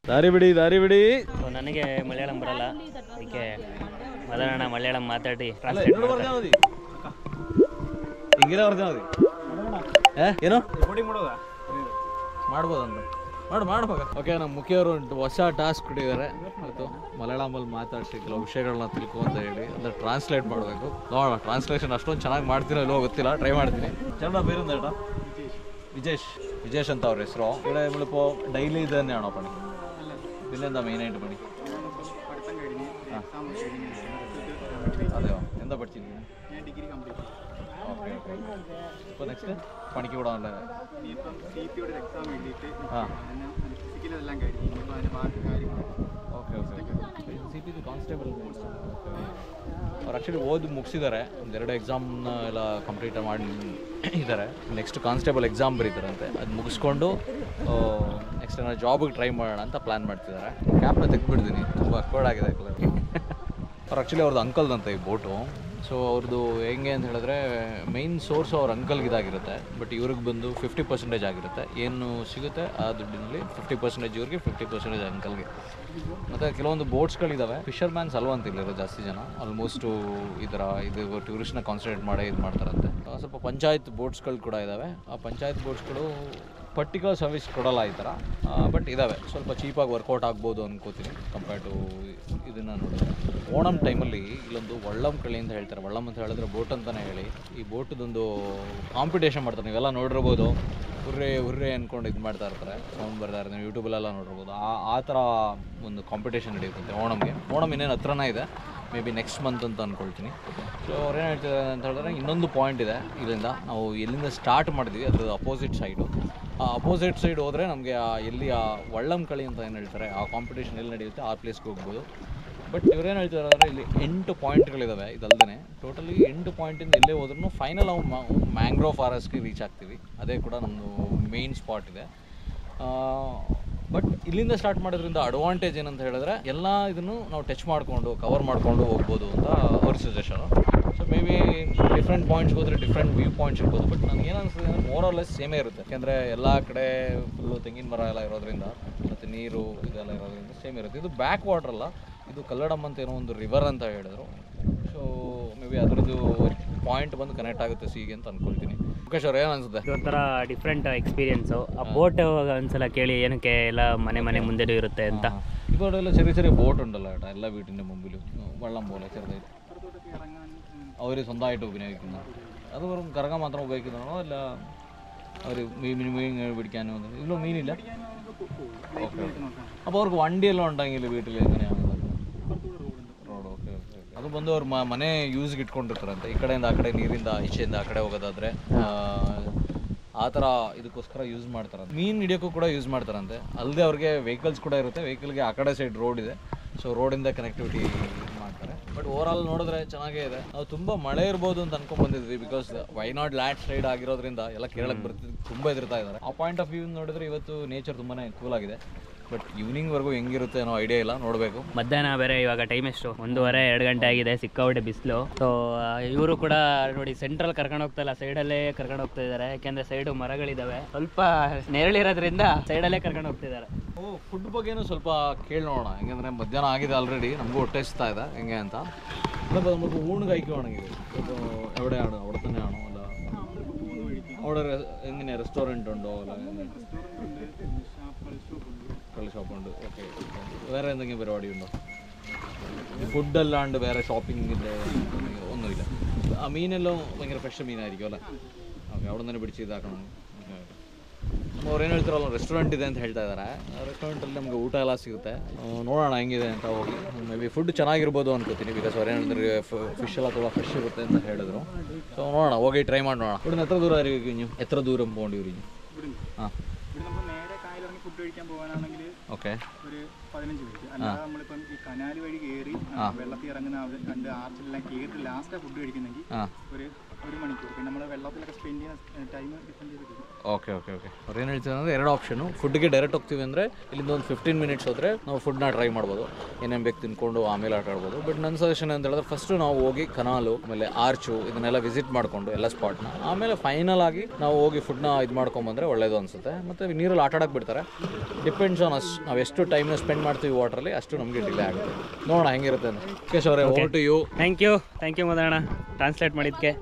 ದಾರಿ ಬಿಡಿ ದಾರಿ ಬಿಡಿ. ನನಗೆ ಮಲಯಾಳಂ ಬರಲ್ಲ, ಅದಕ್ಕೆ ಮೊದಲಣ್ಣ ಮಲಯಾಳಂ ಮಾತಾಡಿ ಹಿಂಗಿರೋ ಬರ್ತಾವ ಏನು ಮಾಡ್ಬೋದಂತ ಮಾಡ್ಬೇಕು. ಓಕೆ, ನಮ್ಮ ಮುಖ್ಯವರು ಹೊಸ ಟಾಸ್ಕ್ ಕೊಟ್ಟಿದ್ದಾರೆ. ಇವತ್ತು ಮಲಯಾಳಮಲ್ಲಿ ಮಾತಾಡ್ಸಿ ಕೆಲವು ವಿಷಯಗಳನ್ನ ತಿಳ್ಕೊ ಅಂತ ಹೇಳಿ ಅಂದರೆ ಟ್ರಾನ್ಸ್ಲೇಟ್ ಮಾಡಬೇಕು. ನೋಡೋಣ, ಟ್ರಾನ್ಸ್ಲೇಷನ್ ಅಷ್ಟೊಂದು ಚೆನ್ನಾಗಿ ಮಾಡ್ತೀನೋ ಇಲ್ಲೋ ಗೊತ್ತಿಲ್ಲ, ಟ್ರೈ ಮಾಡ್ತೀನಿ. ಚಂದ ಬೇರೊಂದೇಟ വിജേഷ് എന്താ പറയുക സ്രോ ഇവിടെ നമ്മളിപ്പോൾ ഡെയിലി ഇത് തന്നെയാണോ പണി? പിന്നെന്താ മെയിനായിട്ട് പണി? അതെയോ, എന്താ പഠിച്ചിരിക്കുന്നത്? Okay okay. ഇപ്പോൾ നെക്സ്റ്റ് പണിക്ക് വിടാനുള്ള okay okay okay. C P constable ಅವ್ರು ಆ್ಯಕ್ಚುಲಿ ಓದಿ ಮುಗಿಸಿದ್ದಾರೆ, ಒಂದೆರಡು ಎಕ್ಸಾಮ್ನ ಎಲ್ಲ ಕಂಪ್ಲೀಟ್ ಮಾಡಿ ಇದ್ದಾರೆ. ನೆಕ್ಸ್ಟ್ ಕಾನ್ಸ್ಟೇಬಲ್ ಎಕ್ಸಾಮ್ ಬರೀತಾರಂತೆ, ಅದು ಮುಗಿಸ್ಕೊಂಡು ನೆಕ್ಸ್ಟ್ ನಾನು ಜಾಬಿಗೆ ಟ್ರೈ ಮಾಡೋಣ ಅಂತ ಪ್ಲ್ಯಾನ್ ಮಾಡ್ತಿದ್ದಾರೆ. ಕ್ಯಾಬ್ನ ತೆಗೆದುಬಿಡ್ತೀನಿ, ತುಂಬ ಅಕ್ವರ್ಡ್ ಆಗಿದೆ ಕಲರ್. ಅವ್ರು ಆ್ಯಕ್ಚುಲಿ ಅವ್ರದ್ದು ಅಂಕಲ್ದಂತೆ ಈ ಬೋಟು. ಸೊ ಅವ್ರದ್ದು ಹೆಂಗೆ ಅಂತ ಹೇಳಿದ್ರೆ ಮೈನ್ ಸೋರ್ಸ್ ಅವ್ರ ಅಂಕಲ್ಗೆ ಇದಾಗಿರುತ್ತೆ, ಬಟ್ ಇವ್ರಿಗೆ ಬಂದು 50% ಆಗಿರುತ್ತೆ. ಏನು ಸಿಗುತ್ತೆ ಆ ದುಡ್ಡಿನಲ್ಲಿ 50% ಇವ್ರಿಗೆ, 50% ಅಂಕಲ್ಗೆ. ಮತ್ತು ಕೆಲವೊಂದು ಬೋಟ್ಸ್ಗಳಿದ್ದಾವೆ, ಫಿಶರ್ಮ್ಯಾನ್ಸ್ ಅಲ್ವ ಅಂತ ಇಲ್ಲಿರೋ ಜಾಸ್ತಿ ಜನ ಆಲ್ಮೋಸ್ಟು ಈ ಥರ ಇದು ಟೂರಿಸ್ಟ್ನ ಕಾನ್ಸಂಟ್ರೇಟ್ ಮಾಡೇ ಇದು ಮಾಡ್ತಾರಂತೆ. ಸ್ವಲ್ಪ ಪಂಚಾಯತ್ ಬೋಟ್ಸ್ಗಳು ಕೂಡ ಇದ್ದಾವೆ. ಆ ಪಂಚಾಯತ್ ಬೋಟ್ಸ್ಗಳು ಪರ್ಟಿಕ್ಯುಲರ್ ಸರ್ವಿಸ್ ಕೊಡಲ್ಲ ಈ ಥರ, ಬಟ್ ಇದ್ದಾವೆ. ಸ್ವಲ್ಪ ಚೀಪಾಗಿ ವರ್ಕೌಟ್ ಆಗ್ಬೋದು ಅನ್ಕೋತೀನಿ ಕಂಪೇರ್ ಟು ಇದನ್ನು ನೋಡಿದ್ರೆ. ಓಣಂ ಟೈಮಲ್ಲಿ ಇಲ್ಲೊಂದು ವಳ್ಳಂ ಕಳಿ ಅಂತ ಹೇಳ್ತಾರೆ. ವಳ್ಳಂ ಅಂತ ಹೇಳಿದ್ರೆ ಬೋಟ್ ಅಂತಲೇ ಹೇಳಿ. ಈ ಬೋಟದೊಂದು ಕಾಂಪಿಟೇಷನ್ ಮಾಡ್ತಾರೆ, ನೀವೆಲ್ಲ ನೋಡಿರ್ಬೋದು. ಹುರ್ರೆ ಅಂದ್ಕೊಂಡು ಇದು ಮಾಡ್ತಾ ಇರ್ತಾರೆ, ಸೌಂಡ್ ಬರ್ತಾ ಇರ್ತಾರೆ, ನೀವು ಯೂಟ್ಯೂಬಲ್ಲೆಲ್ಲ ನೋಡಿರ್ಬೋದು. ಆ ಥರ ಒಂದು ಕಾಂಪಿಟೇಷನ್ ನಡೆಯುತ್ತೆ ಓಣಮ್ಗೆ. ಓಣಮ್ ಇನ್ನೇನು ಹತ್ರನೇ ಇದೆ, ಮೇ ಬಿ ನೆಕ್ಸ್ಟ್ ಮಂತ್ ಅಂತ ಅಂದ್ಕೊಳ್ತೀನಿ. ಸೊ ಅವ್ರೇನು ಹೇಳ್ತಿದ್ದಾರೆ ಅಂತ ಹೇಳಿದ್ರೆ, ಇನ್ನೊಂದು ಪಾಯಿಂಟ್ ಇದೆ ಇಲ್ಲಿಂದ. ನಾವು ಎಲ್ಲಿಂದ ಸ್ಟಾರ್ಟ್ ಮಾಡಿದ್ವಿ ಅದ್ರ ಅಪೋಸಿಟ್ ಸೈಡು. ಆ ಅಪೋಸಿಟ್ ಸೈಡ್ ಹೋದರೆ ನಮಗೆ ಎಲ್ಲಿ ಆ ವಳ್ಳಂ ಕಳಿ ಅಂತ ಏನು ಹೇಳ್ತಾರೆ, ಆ ಕಾಂಪಿಟೇಷನ್ ಎಲ್ಲಿ ನಡೆಯುತ್ತೆ ಆ ಪ್ಲೇಸ್ಗೆ ಹೋಗ್ಬೋದು. ಬಟ್ ಇವ್ರೇನು ಹೇಳ್ತಿದ್ದಾರೆ ಅಂದರೆ, ಇಲ್ಲಿ 8 ಪಾಯಿಂಟ್ಗಳಿದ್ದಾವೆ. ಇದಲ್ಲದೆ ಟೋಟಲಿ 8 ಪಾಯಿಂಟಿಂದ ಎಲ್ಲೇ ಹೋದ್ರೂ ಫೈನಲ್ ನಾವು ಮ್ಯಾಂಗ್ರೋವ್ ಫಾರೆಸ್ಟ್ಗೆ ರೀಚ್ ಆಗ್ತೀವಿ. ಅದೇ ಕೂಡ ನಮ್ಮದು ಮೇಯ್ನ್ ಸ್ಪಾಟ್ ಇದೆ. ಬಟ್ ಇಲ್ಲಿಂದ ಸ್ಟಾರ್ಟ್ ಮಾಡೋದ್ರಿಂದ ಅಡ್ವಾಂಟೇಜ್ ಏನಂತ ಹೇಳಿದ್ರೆ, ಎಲ್ಲ ಇದನ್ನು ನಾವು ಟಚ್ ಮಾಡಿಕೊಂಡು ಕವರ್ ಮಾಡಿಕೊಂಡು ಹೋಗ್ಬೋದು ಅಂತ ಅವ್ರ suggestion. So maybe different ಪಾಯಿಂಟ್ಸ್ಗೆ ಹೋದರೆ ಡಿಫ್ರೆಂಟ್ ವ್ಯೂ ಪಾಯಿಂಟ್ಸ್ ಇರ್ಬೋದು. ಬಟ್ ನನಗೆ ಏನು ಅನಿಸ್ತದೆ ಅಂದರೆ, ಮೋರ್ ಆರ್ ಲೆಸ್ ಸೇಮೇ ಇರುತ್ತೆ. ಯಾಕೆಂದರೆ ಎಲ್ಲ ಕಡೆ ಫುಲ್ಲು ತೆಂಗಿನ ಮರ ಎಲ್ಲ ಇರೋದ್ರಿಂದ ಮತ್ತು ನೀರು ಇದೆಲ್ಲ ಇರೋದ್ರಿಂದ ಸೇಮ್ ಇರುತ್ತೆ. ಇದು ಬ್ಯಾಕ್ ವಾಟರ್ ಅಲ್ಲ, ಇದು ಕಲ್ಲಡಮ್ ಅಂತ ಏನೋ ಒಂದು ರಿವರ್ ಅಂತ ಹೇಳಿದ್ರು. ಸೊ ಮೇ ಬಿ ಅದರದ್ದು ಪಾಯಿಂಟ್ ಬಂದು ಕನೆಕ್ಟ್ ಆಗುತ್ತೆ ಸಿಗೆ ಅಂತ ಅಂದ್ಕೊಳ್ತೀನಿ. ಮುಖೇಶ್ ಅವ್ರು ಏನು ಅನಿಸುತ್ತೆ? ಇದೊಂಥರ ಡಿಫ್ರೆಂಟ್ ಎಕ್ಸ್ಪೀರಿಯೆನ್ಸು. ಆ ಬೋಟ್ ಒಂದ್ಸಲ ಕೇಳಿ ಏನಕ್ಕೆ ಎಲ್ಲ ಮನೆ ಮುಂದೆನೂ ಇರುತ್ತೆ ಅಂತ. ഇതോടെല്ലാം ചെറിയ ചെറിയ ബോട്ട് ഉണ്ടല്ലോ ഏട്ടാ, എല്ലാ വീട്ടിൻ്റെ മുമ്പിലും വെള്ളം പോലെ ചെറുതായിട്ട് അവർ സ്വന്തമായിട്ട് ഉപയോഗിക്കുന്നു. അത് വെറും കറങ്ങാൻ മാത്രം ഉപയോഗിക്കുന്നതാണോ, അല്ല അവർ മീൻ പിടിക്കാനോ? ഇതിലോ മീനില്ല. ഓക്കെ. അപ്പോൾ അവർക്ക് വണ്ടിയെല്ലാം ഉണ്ടെങ്കിൽ വീട്ടിൽ എങ്ങനെയാണ് ರೋಡ್? Okay okay. ಅದು ಬಂದು ಅವ್ರು ಮನೆ ಯೂಸ್ಗೆ ಇಟ್ಕೊಂಡಿರ್ತಾರಂತೆ. ಈ ಕಡೆಯಿಂದ ಆ ಕಡೆ, ನೀರಿಂದ ಈಚೆಯಿಂದ ಆ ಕಡೆ ಹೋಗೋದಾದರೆ ಆ ಥರ ಇದಕ್ಕೋಸ್ಕರ ಯೂಸ್ ಮಾಡ್ತಾರಂತೆ. ಮೀನು ಹಿಡಿಯೋಕ್ಕೂ ಕೂಡ ಯೂಸ್ ಮಾಡ್ತಾರಂತೆ. ಅಲ್ಲದೆ ಅವ್ರಿಗೆ ವೆಹಿಕಲ್ಸ್ ಕೂಡ ಇರುತ್ತೆ. ವೆಹಿಕಲ್ಗೆ ಆ ಕಡೆ ಸೈಡ್ ರೋಡ್ ಇದೆ, ಸೊ ರೋಡಿಂದ ಕನೆಕ್ಟಿವಿಟಿ ಮಾಡ್ತಾರೆ. ಬಟ್ ಓವರಾಲ್ ನೋಡಿದ್ರೆ ಚೆನ್ನಾಗೇ ಇದೆ. ನಾವು ತುಂಬ ಮಳೆ ಇರ್ಬೋದು ಅಂತ ಅನ್ಕೊಂಡ್ಬಂದಿದ್ವಿ, ಬಿಕಾಸ್ ವೈನಾಡ್ ಲ್ಯಾಂಡ್ ಸ್ಲೈಡ್ ಆಗಿರೋದ್ರಿಂದ ಎಲ್ಲ ಕೇರಳಕ್ಕೆ ಬರ್ತಿದ್ದು ತುಂಬ ಎದುರ್ತಾ ಇದ್ದಾರೆ. ಆ ಪಾಯಿಂಟ್ ಆಫ್ ವ್ಯೂ ನೋಡಿದ್ರೆ ಇವತ್ತು ನೇಚರ್ ತುಂಬಾ ಕೂಲ್ ಆಗಿದೆ. ಬಟ್ ಈವ್ನಿಂಗ್ವರೆಗೂ ಹೆಂಗಿರುತ್ತೆ ಅನ್ನೋ ಐಡಿಯಾ ಇಲ್ಲ, ನೋಡಬೇಕು. ಮಧ್ಯಾಹ್ನ ಬೇರೆ, ಇವಾಗ ಟೈಮ್ ಎಷ್ಟು 1:30-2 ಗಂಟೆ ಆಗಿದೆ, ಸಿಕ್ಕಾಪಟ್ಟೆ ಬಿಸಿಲು. ಸೊ ಇವರು ಕೂಡ ನೋಡಿ ಸೆಂಟ್ರಲ್ ಕರ್ಕೊಂಡು ಹೋಗ್ತಾ ಇಲ್ಲ, ಸೈಡಲ್ಲೇ ಕರ್ಕೊಂಡು ಹೋಗ್ತಾ ಇದ್ದಾರೆ. ಯಾಕೆಂದ್ರೆ ಸೈಡು ಮರಗಳಿದ್ದಾವೆ, ಸ್ವಲ್ಪ ನೆರಳಿರೋದ್ರಿಂದ ಸೈಡಲ್ಲೇ ಕರ್ಕೊಂಡು ಹೋಗ್ತಿದ್ದಾರೆ. ಫುಡ್ ಬಗ್ಗೆನೂ ಸ್ವಲ್ಪ ಕೇಳಿ ನೋಡೋಣ, ಹೆಂಗಂದ್ರೆ ಮಧ್ಯಾಹ್ನ ಆಗಿದೆ ಆಲ್ರೆಡಿ, ನಮಗೂ ಹೊಟ್ಟೆ ಇಸ್ತಾ ಇದೆ ಹೆಂಗೆ ಅಂತ. നമുക്ക് ഊണ് കഴിക്കുവാണെങ്കിൽ എവിടെയാണ്? അവിടെ തന്നെയാണോ? അല്ല അവിടെ എങ്ങനെ റെസ്റ്റോറൻറ്റ് ഉണ്ടോ? അല്ല കള്ള് ഷോപ്പുണ്ട്. ഓക്കെ. വേറെ എന്തെങ്കിലും പരിപാടി ഉണ്ടോ? ഫുഡ് അല്ലാണ്ട് വേറെ ഷോപ്പിങ്ങിൻ്റെ ഒന്നുമില്ല. ആ മീനെല്ലാം ഭയങ്കര ഫ്രഷ് മീനായിരിക്കും അല്ലേ? ഓക്കെ. അവിടെ നിന്ന് തന്നെ പിടിച്ച് ഇതാക്കണം. ಅವ್ರೇನು ಹೇಳ್ತಾರಲ್ಲ, ರೆಸ್ಟೋರೆಂಟ್ ಇದೆ ಅಂತ ಹೇಳ್ತಾ ಇದ್ದಾರೆ. ರೆಸ್ಟೋರೆಂಟಲ್ಲಿ ನಮಗೆ ಊಟ ಎಲ್ಲ ಸಿಗುತ್ತೆ, ನೋಡೋಣ ಹೆಂಗಿದೆ ಅಂತ ಹೋಗಿ. ಮೇ ಬಿ ಫುಡ್ ಚೆನ್ನಾಗಿರ್ಬೋದು ಅನ್ಕೋತೀನಿ, ಬಿಕಾಸ್ ಅವ್ರೇನು ಹೇಳಿದ್ರೆ ಫಿಶ್ ಎಲ್ಲ ತುಂಬ ಫ್ರೆಶ್ ಇರುತ್ತೆ ಅಂತ ಹೇಳಿದ್ರು. ಸೊ ನೋಡೋಣ, ಹೋಗಿ ಟ್ರೈ ಮಾಡಿ ನೋಡೋಣ. ഇവിടുന്ന് എത്ര ദൂരം ആയിരിക്കും? എത്ര ദൂരം പോകേണ്ടി വരും? ആ ഫുഡ് കഴിക്കാൻ പോകാനാണെങ്കിൽ ഓക്കെ ഒരു 15 മിനിറ്റ്. അല്ലാതെ നമ്മളിപ്പം ഈ കനാല് വഴി കയറി വെള്ളത്തിൽ ഇറങ്ങുന്ന രണ്ട് ആർച്ചിലെല്ലാം കയറി ലാസ്റ്റ് ഫുഡ് കഴിക്കുന്നെങ്കിൽ ഒരു മണിക്കൂർ. പിന്നെ നമ്മൾ വെള്ളത്തിലൊക്കെ ಸ್ಪೆಂಡ್ ചെയ്യുന്ന ಟೈಮ್ ಡಿಫ್ರೆಂಟ್ ಇರುತ್ತೆ. Okay okay okay. ಅವ್ರು ಏನು ಹೇಳ್ತಾರೆ ಅಂದರೆ, 2 ಆಪ್ಷನು. ಫುಡ್ಗೆ ಡೈರೆಕ್ಟ್ ಹೋಗ್ತೀವಿ ಅಂದರೆ ಇಲ್ಲಿಂದ ಒಂದು 15 ಮಿನಿಟ್ಸ್ ಹೋದರೆ ನಾವು ಫುಡ್ನ ಟ್ರೈ ಮಾಡ್ಬೋದು, ಏನೇನು ಬೇಕು ತಿನ್ಕೊಂಡು ಆಮೇಲೆ ಆಟ ಆಡ್ಬೋದು. ಬಟ್ ನನ್ನ ಸಜೆಷನ್ ಅಂತ ಹೇಳಿದ್ರೆ, ಫಸ್ಟು ನಾವು ಹೋಗಿ ಕನಾಲು ಆಮೇಲೆ ಆರ್ಚು ಇದನ್ನೆಲ್ಲ ವಿಸಿಟ್ ಮಾಡಿಕೊಂಡು ಎಲ್ಲ ಸ್ಪಾಟ್ನ, ಆಮೇಲೆ ಫೈನಲ್ ಆಗಿ ನಾವು ಹೋಗಿ ಫುಡ್ನ ಇದು ಮಾಡ್ಕೊಂಬಂದರೆ ಒಳ್ಳೇದು ಅನಿಸುತ್ತೆ. ಮತ್ತು ನೀರಲ್ಲಿ ಆಟ ಆಡೋಕ್ಕೆ ಬಿಡ್ತಾರೆ. ಡಿಪೆಂಡ್ಸ್ ಆನ್ ಅಸ್ ನಾವು ಎಷ್ಟು ಟೈಮ್ನ ಸ್ಪೆಂಡ್ ಮಾಡ್ತೀವಿ ವಾಟ್ರಲ್ಲಿ ಅಷ್ಟು ನಮಗೆ ಡಿಲೇ ಆಗುತ್ತೆ. ನೋಡೋಣ ಹೆಂಗಿರುತ್ತೆ ಅಂತ. ಮುಖೇಶ್ ಅವರೇ, over to you. Thank you Madanna translate ಮಾಡಿದ್ದಕ್ಕೆ.